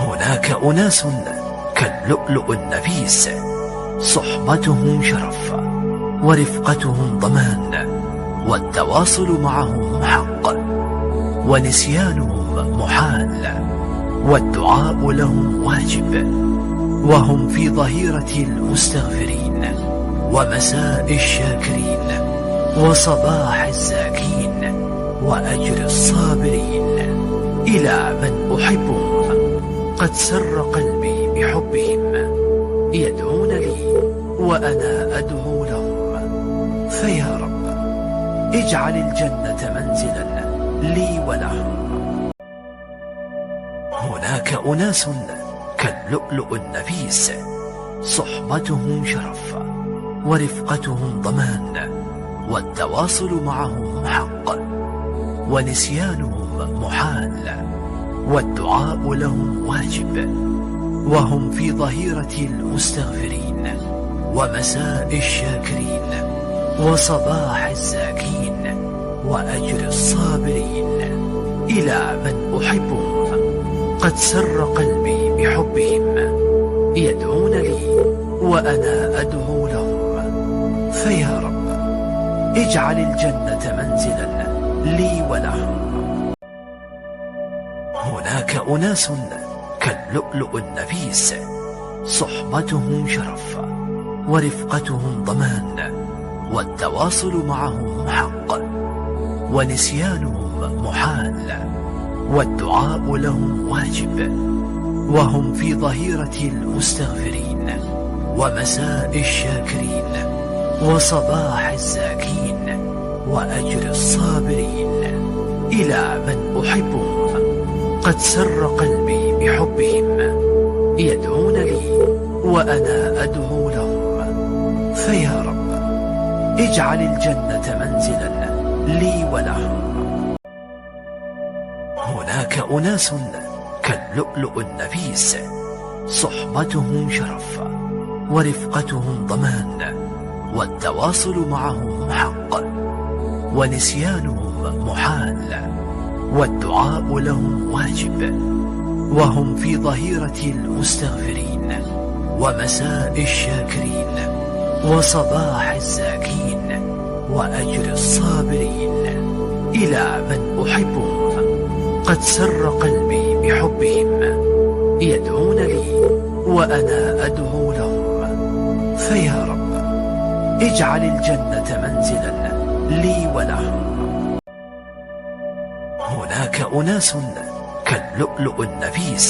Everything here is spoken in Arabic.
هناك أناس كاللؤلؤ النفيس، صحبتهم شرف ورفقتهم ضمان، والتواصل معهم حق ونسيانهم محال، والدعاء لهم واجب، وهم في ظهيرة المستغفرين ومساء الشاكرين وصباح الزاكين وأجر الصابرين. إلى من أحبهم قد سر قلبي بحبهم، يدعون لي وأنا أدعو لهم، فيا رب اجعل الجنة منزلا لي ولهم. هناك أناس كاللؤلؤ النفيس، صحبتهم شرف ورفقتهم ضمان، والتواصل معهم حق ونسيانهم محال، والدعاء لهم واجب، وهم في ظهيرة المستغفرين ومساء الشاكرين وصباح الزاكين وأجر الصابرين. إلى من أحبهم قد سر قلبي بحبهم، يدعون لي وأنا أدعو لهم، فيا رب اجعل الجنة منزلا لي ولهم. هناك أناس كاللؤلؤ النفيس، صحبتهم شرف ورفقتهم ضمان، والتواصل معهم حق ونسيانهم محال، والدعاء لهم واجب، وهم في ظهيرة المستغفرين ومساء الشاكرين وصباح الزاكين وأجر الصابرين. إلى من أحبهم قد سر قلبي بحبهم، يدعون لي وأنا أدعو لهم، فيا رب اجعل الجنة منزلا لي ولهم. هناك أناس كاللؤلؤ النفيس، صحبتهم شرف ورفقتهم ضمان، والتواصل معهم حق ونسيانهم محال، والدعاء لهم واجب، وهم في ظهيرة المستغفرين ومساء الشاكرين وصباح الزاكين وأجر الصابرين. إلى من أحبهم قد سر قلبي بحبهم، يدعون لي وأنا أدعو لهم، فيا رب اجعل الجنة منزلا لي ولهم. هناك أناس كاللؤلؤ النفيس.